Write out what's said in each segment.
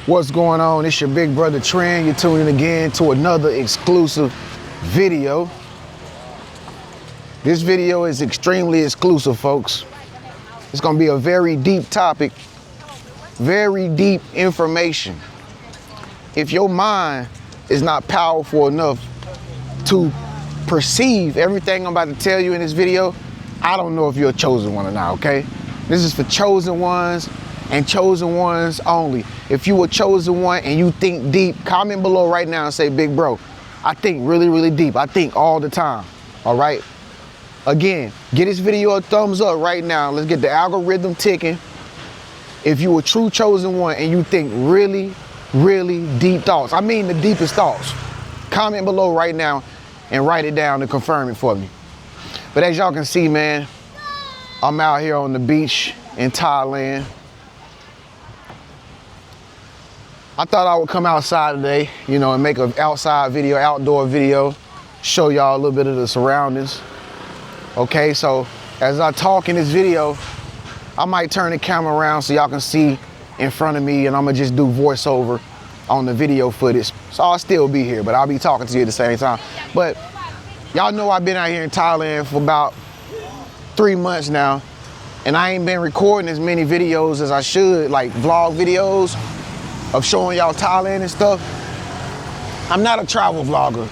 What's going on? It's your big brother Trend. You're tuning again to another exclusive video. This video is extremely exclusive, folks. It's gonna be a very deep topic, very deep information. If your mind is not powerful enough to perceive everything I'm about to tell you in this video, I don't know if you're a chosen one or not, okay? This is for chosen ones and chosen ones only. If you a chosen one and you think deep, comment below right now and say, big bro, I think really, really deep. I think all the time, all right? Again, get this video a thumbs up right now. Let's get the algorithm ticking. If you a true chosen one and you think really, really deep thoughts, I mean the deepest thoughts, comment below right now and write it down and confirm it for me. But as y'all can see, man, I'm out here on the beach in Thailand. I thought I would come outside today, you know, and make an outside video, outdoor video, show y'all a little bit of the surroundings. Okay, so as I talk in this video, I might turn the camera around so y'all can see in front of me, and I'm gonna just do voiceover on the video footage. So I'll still be here, but I'll be talking to you at the same time. But y'all know I've been out here in Thailand for about 3 months now, and I ain't been recording as many videos as I should, like vlog videos of showing y'all Thailand and stuff. I'm not a travel vlogger.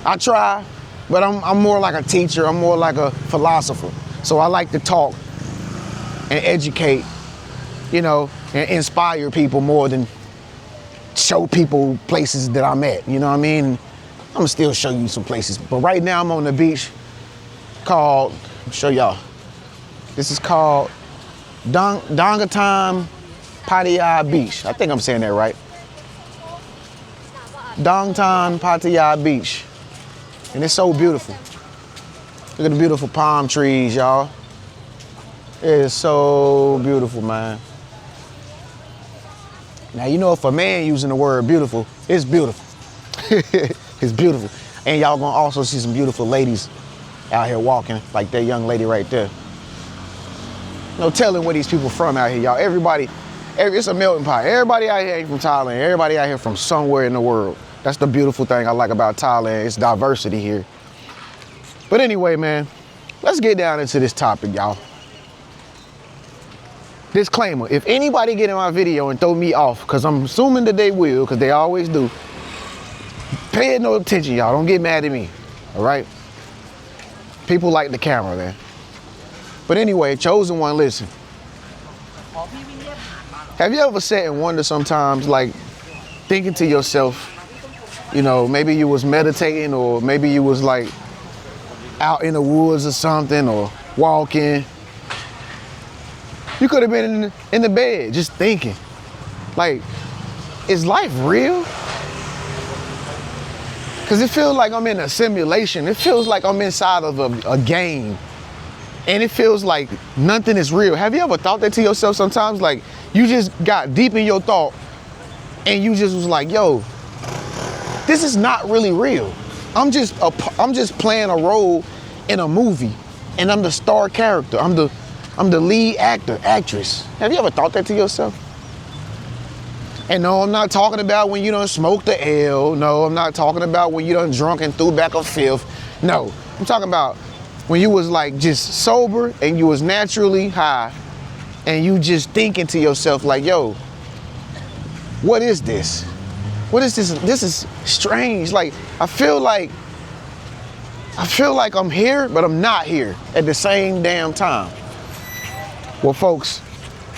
I try, but I'm more like a teacher. I'm more like a philosopher. So I like to talk and educate, you know, and inspire people more than show people places that I'm at, you know what I mean? I'm gonna still show you some places, but right now I'm on the beach called, I'll show y'all. This is called Dongatan Pattaya Beach. I think I'm saying that right. Dongtan Pattaya Beach. And it's so beautiful. Look at the beautiful palm trees, y'all. It is so beautiful, man. Now, you know, if a man using the word beautiful, it's beautiful. It's beautiful. And y'all gonna also see some beautiful ladies out here walking, like that young lady right there. No telling where these people from out here, y'all. It's a melting pot. Everybody out here ain't from Thailand. Everybody out here from somewhere in the world. That's the beautiful thing I like about Thailand. It's diversity here. But anyway, man, let's get down into this topic, y'all. Disclaimer, if anybody get in my video and throw me off, because I'm assuming that they will, because they always do, pay no attention, y'all. Don't get mad at me, all right? People like the camera, man. But anyway, chosen one, listen. Have you ever sat and wonder sometimes, like, thinking to yourself, you know, maybe you was meditating, or maybe you was like out in the woods or something, or walking. You could have been in the bed just thinking, like, is life real? Because it feels like I'm in a simulation. It feels like I'm inside of a game. And it feels like nothing is real. Have you ever thought that to yourself sometimes? Like, you just got deep in your thought and you just was like, yo, this is not really real. I'm just playing a role in a movie, and I'm the star character. I'm the lead actor, actress. Have you ever thought that to yourself? And no, I'm not talking about when you done smoked the L. No, I'm not talking about when you done drunk and threw back a fifth. No, I'm talking about when you was like just sober and you was naturally high, and you just thinking to yourself like, yo, what is this? What is this? This is strange. Like, I feel like I'm here, but I'm not here at the same damn time. Well, folks,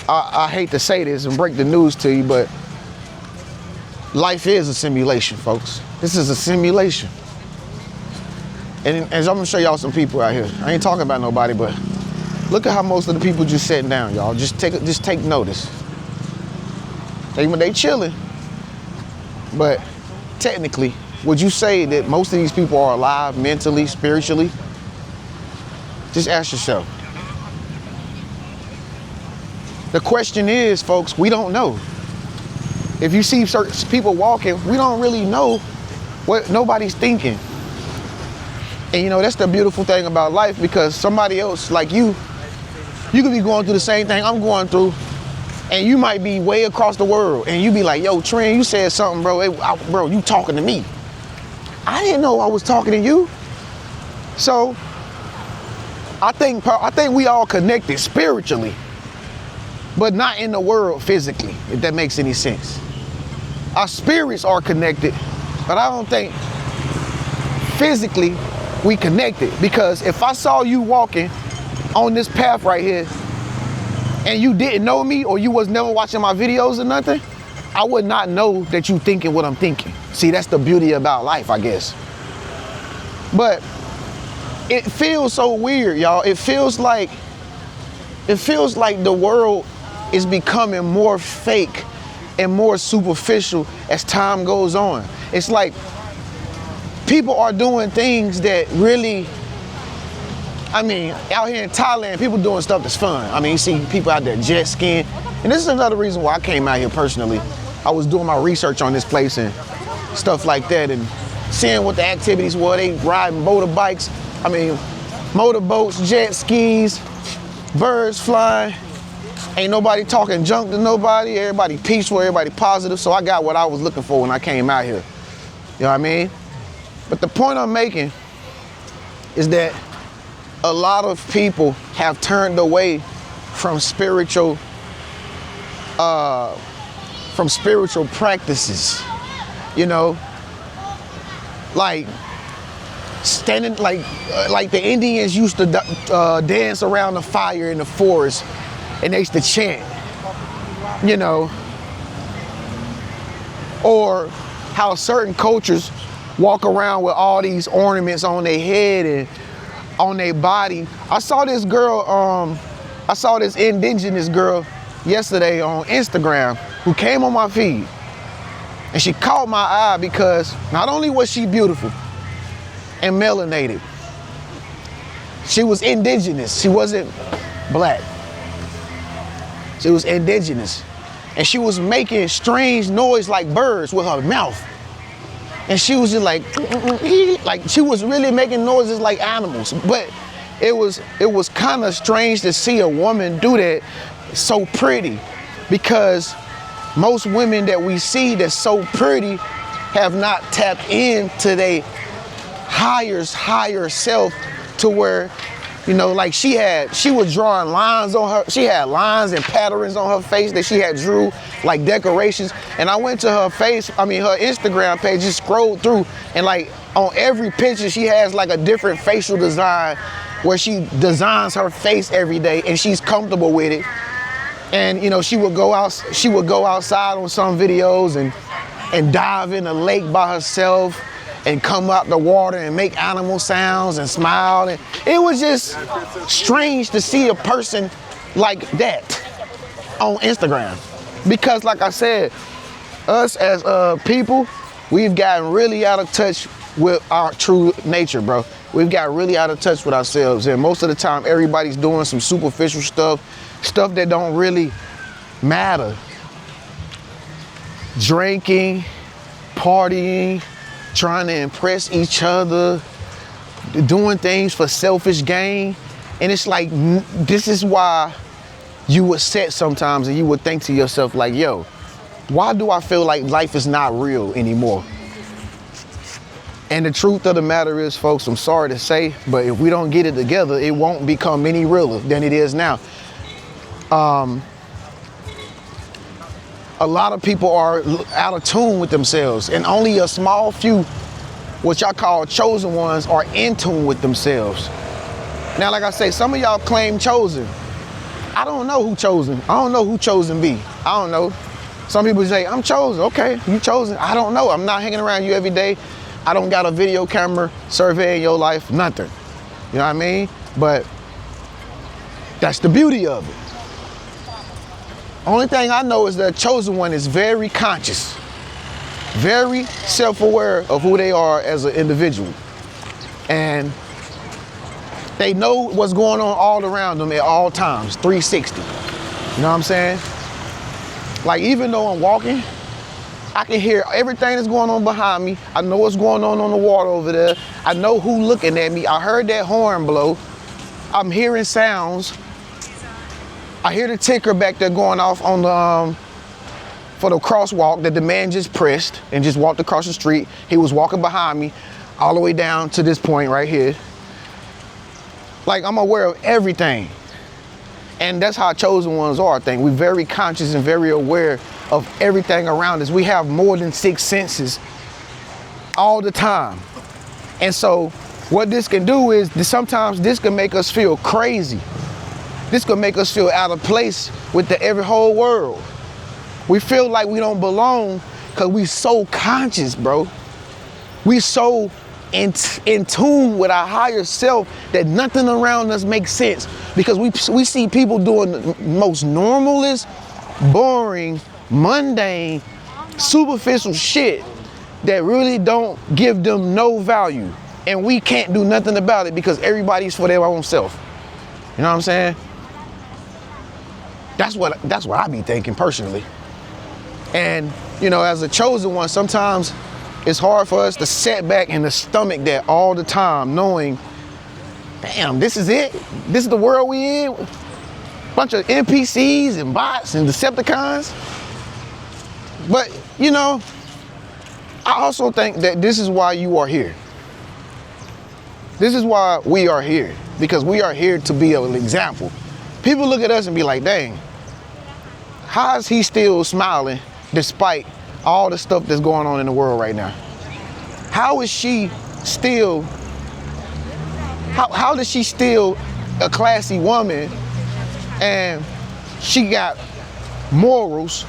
I hate to say this and break the news to you, but life is a simulation, folks. This is a simulation. And as I'm gonna show y'all some people out here. I ain't talking about nobody, but look at how most of the people just sitting down, y'all. Just take notice. They chilling. But technically, would you say that most of these people are alive mentally, spiritually? Just ask yourself. The question is, folks, we don't know. If you see certain people walking, we don't really know what nobody's thinking. And you know, that's the beautiful thing about life, because somebody else like you could be going through the same thing I'm going through, And you might be way across the world and you be like, yo, Trent, you said something, bro. Bro, you talking to me. I didn't know I was talking to you. So I think we all connected spiritually, but not in the world physically, if that makes any sense. Our spirits are connected, but I don't think physically we connected, because if I saw you walking on this path right here and you didn't know me, or you was never watching my videos or nothing, I would not know that you thinking what I'm thinking. See, that's the beauty about life, I guess. But it feels so weird, y'all. It feels like the world is becoming more fake and more superficial as time goes on. It's like people are doing things that really, I mean, out here in Thailand, people doing stuff that's fun. I mean, you see people out there jet skiing. And this is another reason why I came out here personally. I was doing my research on this place and stuff like that, and seeing what the activities were. They riding motorbikes, I mean, motorboats, jet skis, birds flying. Ain't nobody talking junk to nobody. Everybody peaceful, everybody positive. So I got what I was looking for when I came out here. You know what I mean? But the point I'm making is that a lot of people have turned away from spiritual practices. You know, like standing, like the Indians used to dance around the fire in the forest, and they used to chant, you know, or how certain cultures walk around with all these ornaments on their head and on their body. I saw this girl, I saw this indigenous girl yesterday on Instagram who came on my feed, and she caught my eye because not only was she beautiful and melanated, she was indigenous. She wasn't black. She was indigenous. And she was making strange noise like birds with her mouth. And she was just like she was really making noises like animals. But it was kind of strange to see a woman do that so pretty, because most women that we see that's so pretty have not tapped into their higher self, to where, you know, like she was drawing lines on her. She had lines and patterns on her face that she had drew like decorations. And I went to her Instagram page, just scrolled through, and like on every picture she has like a different facial design where she designs her face every day and she's comfortable with it. And you know, she would go outside on some videos and dive in a lake by herself and come out the water and make animal sounds and smile. And it was just strange to see a person like that on Instagram. Because like I said, us as people, we've gotten really out of touch with our true nature, bro. We've got really out of touch with ourselves. And most of the time, everybody's doing some superficial stuff that don't really matter. Drinking, partying, trying to impress each other, doing things for selfish gain. And it's like, this is why you would sit sometimes and you would think to yourself like, yo, why do I feel like life is not real anymore? And the truth of the matter is, folks, I'm sorry to say, but if we don't get it together, it won't become any realer than it is now. A lot of people are out of tune with themselves, and only a small few, which I call chosen ones, are in tune with themselves. Now, like I say, some of y'all claim chosen. I don't know who chosen. I don't know who chosen be. I don't know. Some people say, I'm chosen. Okay, you chosen. I don't know. I'm not hanging around you every day. I don't got a video camera surveying your life, nothing. You know what I mean? But that's the beauty of it. Only thing I know is that chosen one is very conscious, very self-aware of who they are as an individual. And they know what's going on all around them at all times, 360. You know what I'm saying? Like, even though I'm walking, I can hear everything that's going on behind me. I know what's going on the water over there. I know who looking at me. I heard that horn blow. I'm hearing sounds. I hear the ticker back there going off on the for the crosswalk that the man just pressed and just walked across the street. He was walking behind me all the way down to this point right here. Like, I'm aware of everything. And that's how chosen ones are, I think. We're very conscious and very aware of everything around us. We have more than 6 senses all the time. And so what this can do is sometimes this can make us feel crazy. This can make us feel out of place with the whole world. We feel like we don't belong because we so conscious, bro. We so in tune with our higher self that nothing around us makes sense, because we see people doing the most normalest, boring, mundane, superficial shit that really don't give them no value, and we can't do nothing about it because everybody's for their own self. You know what I'm saying? That's what I be thinking personally. And you know, as a chosen one, sometimes it's hard for us to sit back and to stomach that all the time, knowing, damn, this is it? This is the world we in? Bunch of NPCs and bots and Decepticons? But, you know, I also think that this is why you are here. This is why we are here, because we are here to be an example. People look at us and be like, dang, how is he still smiling despite all the stuff that's going on in the world right now? How is she still, how does she still a classy woman and she got morals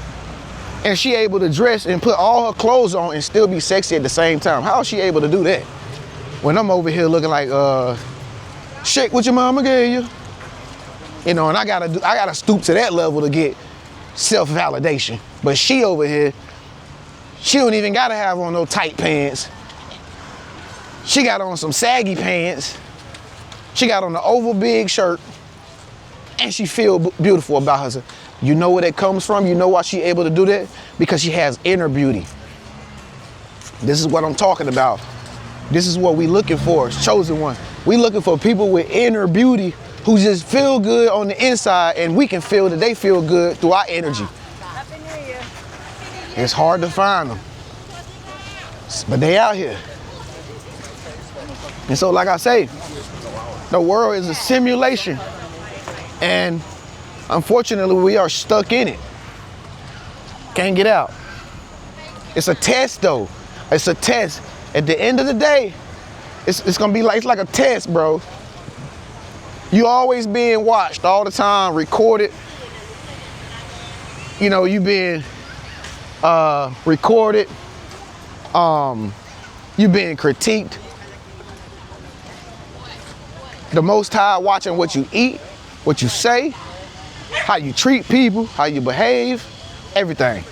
and she able to dress and put all her clothes on and still be sexy at the same time? How is she able to do that when I'm over here looking like shake what your mama gave you? You know, and I gotta stoop to that level to get self-validation. But she over here, she don't even gotta have on no tight pants. She got on some saggy pants. She got on the oval big shirt, and she feel beautiful about herself. You know where that comes from? You know why she able to do that? Because she has inner beauty. This is what I'm talking about. This is what we looking for, chosen one. We looking for people with inner beauty who just feel good on the inside, and we can feel that they feel good through our energy. Happy New Year. It's hard to find them, but they out here. And so, like I say, the world is a simulation, and unfortunately we are stuck in it. Can't get out. It's a test though. It's a test. At the end of the day, it's gonna be like, it's like a test, bro. You always being watched all the time, recorded. You know, you being recorded. You being critiqued. The Most High watching what you eat, what you say, how you treat people, how you behave, everything.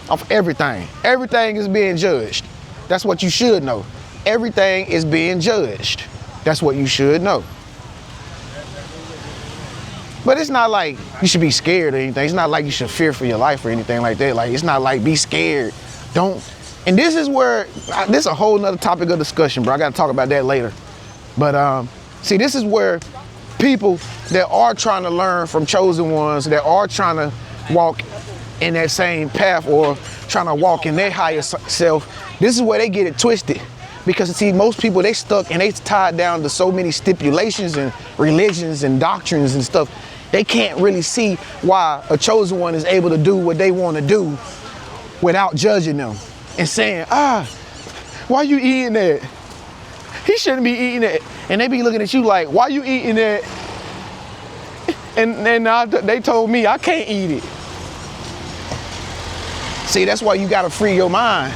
Of everything. Everything is being judged. That's what you should know. Everything is being judged. That's what you should know. But it's not like you should be scared or anything. It's not like you should fear for your life or anything like that. Like, it's not like be scared. Don't. And this is where, this is a whole nother topic of discussion, bro. I gotta talk about that later. But see, this is where people that are trying to learn from chosen ones, that are trying to walk in that same path or trying to walk in their higher self, this is where they get it twisted. Because see, most people, they stuck and they tied down to so many stipulations and religions and doctrines and stuff. They can't really see why a chosen one is able to do what they want to do without judging them and saying, why you eating that? He shouldn't be eating that. And they be looking at you like, why you eating that? And then they told me I can't eat it. See, that's why you gotta free your mind.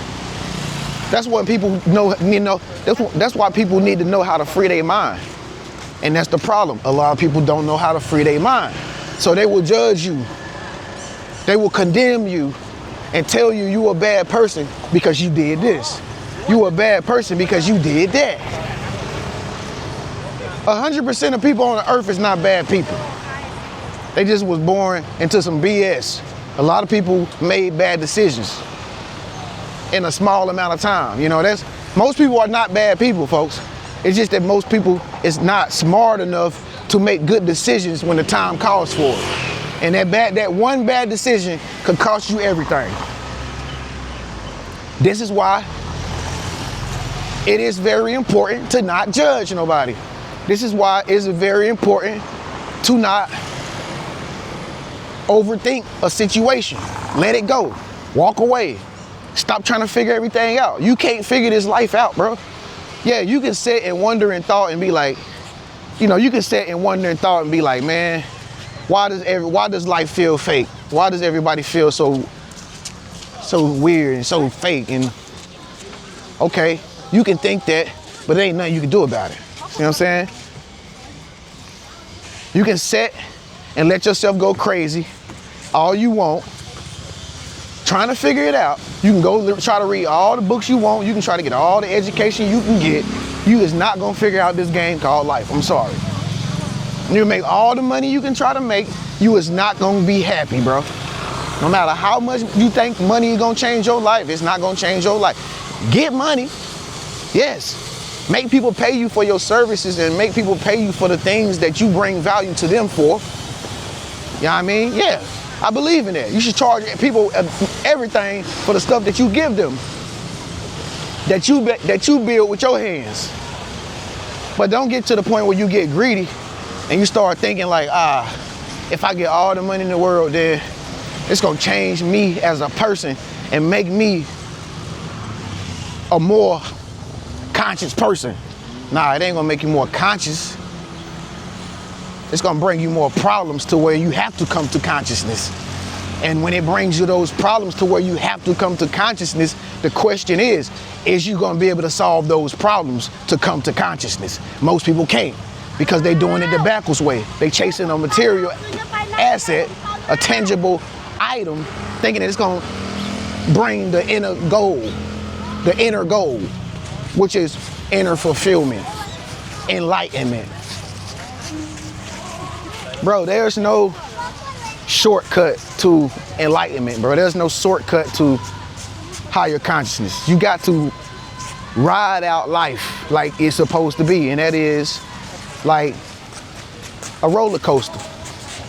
That's what people know, you know, that's why people need to know how to free their mind. And that's the problem. A lot of people don't know how to free their mind. So they will judge you. They will condemn you and tell you you a bad person because you did this. You a bad person because you did that. 100% of people on the earth is not bad people. They just was born into some BS. A lot of people made bad decisions in a small amount of time. You know, most people are not bad people, folks. It's just that most people is not smart enough to make good decisions when the time calls for it. And that one bad decision could cost you everything. This is why it is very important to not judge nobody. This is why it's very important to not overthink a situation. Let it go. Walk away. Stop trying to figure everything out. You can't figure this life out, bro. Yeah, you can sit and wonder and thought and be like, you know, you can sit and wonder and thought and be like, man, why does life feel fake? Why does everybody feel so weird and so fake? And okay, you can think that, but there ain't nothing you can do about it. You know what I'm saying? You can sit and let yourself go crazy all you want, trying to figure it out. You can go try to read all the books you want. You can try to get all the education you can get. You is not gonna figure out this game called life. I'm sorry. You make all the money you can try to make. You is not gonna be happy, bro. No matter how much you think money is gonna change your life, it's not gonna change your life. Get money, yes. Make people pay you for your services and make people pay you for the things that you bring value to them for. You know what I mean? Yeah, I believe in that. You should charge people everything for the stuff that you give them, that you build with your hands. But don't get to the point where you get greedy and you start thinking like, if I get all the money in the world, then it's gonna change me as a person and make me a more conscious person. Nah, it ain't gonna make you more conscious. It's gonna bring you more problems to where you have to come to consciousness. And when it brings you those problems to where you have to come to consciousness, the question is you gonna be able to solve those problems to come to consciousness? Most people can't because they're doing it the backwards way. They chasing a material asset, a tangible item, thinking that it's gonna bring the inner goal, which is inner fulfillment, enlightenment. Bro, there's no shortcut to enlightenment, bro. There's no shortcut to higher consciousness. You got to ride out life like it's supposed to be, and that is like a roller coaster.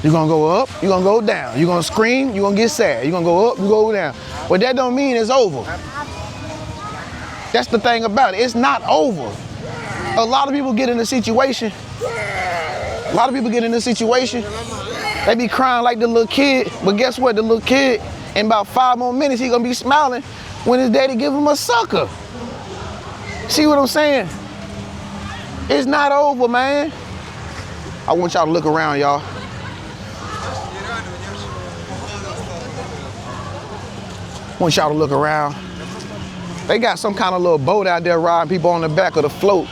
You're gonna go up, you're gonna go down. You're gonna scream, you're gonna get sad. You're gonna go up, you go down. But that don't mean it's over. That's the thing about it. It's not over. A lot of people get in a situation. They be crying like the little kid. But guess what? The little kid, in about 5 more minutes, he gonna be smiling when his daddy give him a sucker. See what I'm saying? It's not over, man. I want y'all to look around, y'all. Want y'all to look around. They got some kind of little boat out there riding people on the back of the float.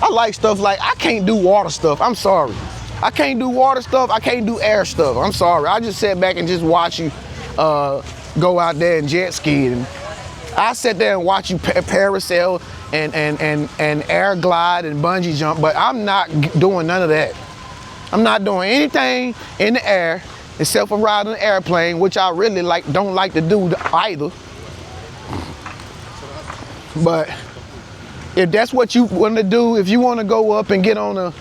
I like stuff like, I can't do water stuff. I'm sorry. I can't do water stuff. I can't do air stuff. I'm sorry. I just sat back and just watch you go out there and jet ski. And I sat there and watch you parasail and air glide and bungee jump, but I'm not doing none of that. I'm not doing anything in the air except for riding an airplane, which I really don't like to do either. But if that's what you want to do, if you want to go up and get on a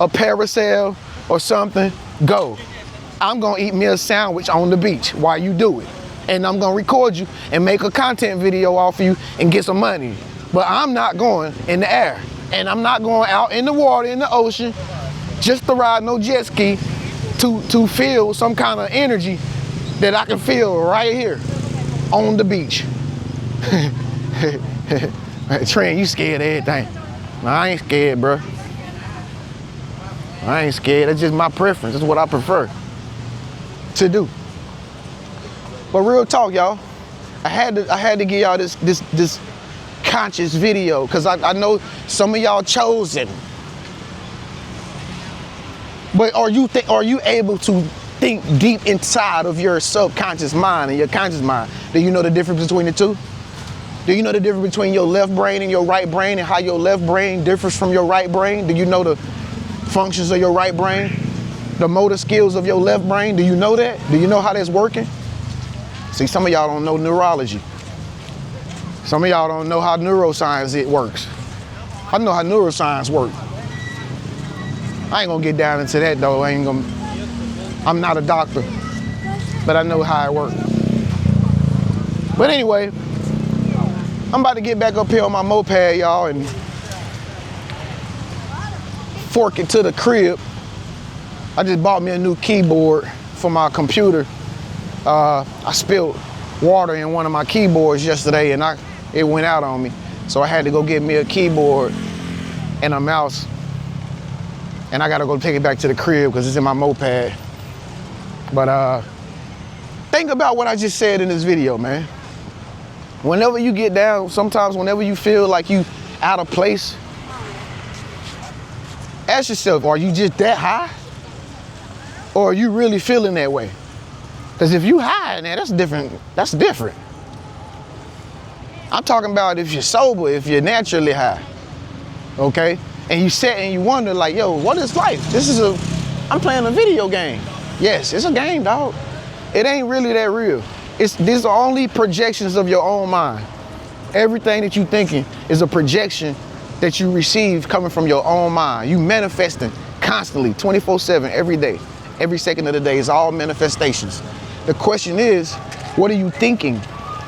parasail or something, go. I'm gonna eat me a sandwich on the beach while you do it. And I'm gonna record you and make a content video off of you and get some money. But I'm not going in the air. And I'm not going out in the water, in the ocean, just to ride no jet ski to feel some kind of energy that I can feel right here on the beach. Trent, you scared of everything. No, I ain't scared, bro. I ain't scared. That's just my preference. That's what I prefer to do. But real talk, y'all. I had to give y'all this conscious video because I know some of y'all chosen. But are you able to think deep inside of your subconscious mind and your conscious mind? Do you know the difference between the two? Do you know the difference between your left brain and your right brain and how your left brain differs from your right brain? Do you know the functions of your right brain? The motor skills of your left brain? Do you know that? Do you know how that's working? See, some of y'all don't know neurology. Some of y'all don't know how neuroscience it works. I know how neuroscience works. I ain't gonna get down into that though. I'm not a doctor, but I know how it works. But anyway, I'm about to get back up here on my moped, y'all, and fork it to the crib. I just bought me a new keyboard for my computer. I spilled water in one of my keyboards yesterday and it went out on me. So I had to go get me a keyboard and a mouse. And I gotta go take it back to the crib because it's in my moped. But think about what I just said in this video, man. Whenever you get down, sometimes whenever you feel like you out of place, ask yourself, are you just that high? Or are you really feeling that way? Because if you high in there, that's different. That's different. I'm talking about if you're sober, if you're naturally high, okay? And you sit and you wonder like, yo, what is life? I'm playing a video game. Yes, it's a game, dog. It ain't really that real. These are only projections of your own mind. Everything that you thinking is a projection that you receive coming from your own mind. You manifesting constantly, 24/7, every day. Every second of the day is all manifestations. The question is, what are you thinking?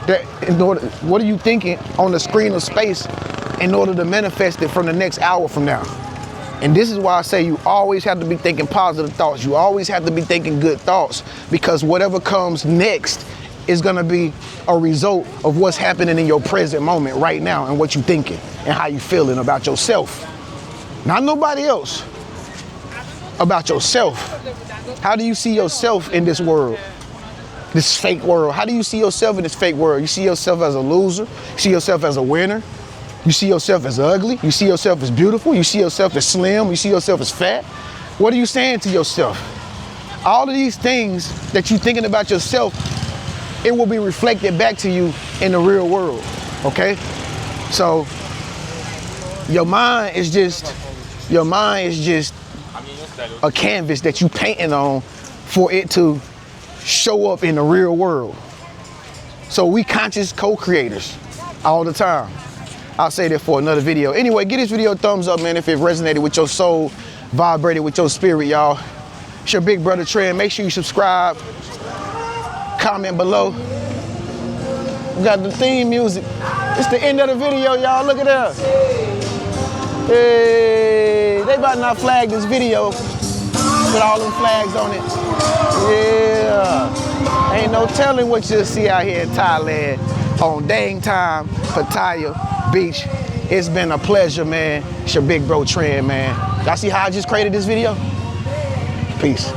What are you thinking on the screen of space in order to manifest it from the next hour from now? And this is why I say you always have to be thinking positive thoughts. You always have to be thinking good thoughts, because whatever comes next is gonna be a result of what's happening in your present moment right now and what you're thinking and how you feeling about yourself. Not nobody else, about yourself. How do you see yourself in this world? This fake world. How do you see yourself in this fake world? You see yourself as a loser? You see yourself as a winner? You see yourself as ugly? You see yourself as beautiful? You see yourself as slim? You see yourself as fat? What are you saying to yourself? All of these things that you're thinking about yourself, it will be reflected back to you in the real world, okay? So your mind is just a canvas that you painting on for it to show up in the real world. So we conscious co-creators all the time. I'll say that for another video. Anyway, give this video a thumbs up, man, if it resonated with your soul, vibrated with your spirit, y'all. It's your big brother Trend. Make sure you subscribe, comment below. We got the theme music. It's the end of the video, y'all. Look at that. Hey, they about to not flag this video with all them flags on it. Yeah. Ain't no telling what you'll see out here in Thailand on Dang Time, Pattaya Beach. It's been a pleasure, man. It's your big bro Trend, man. Y'all see how I just created this video? Peace.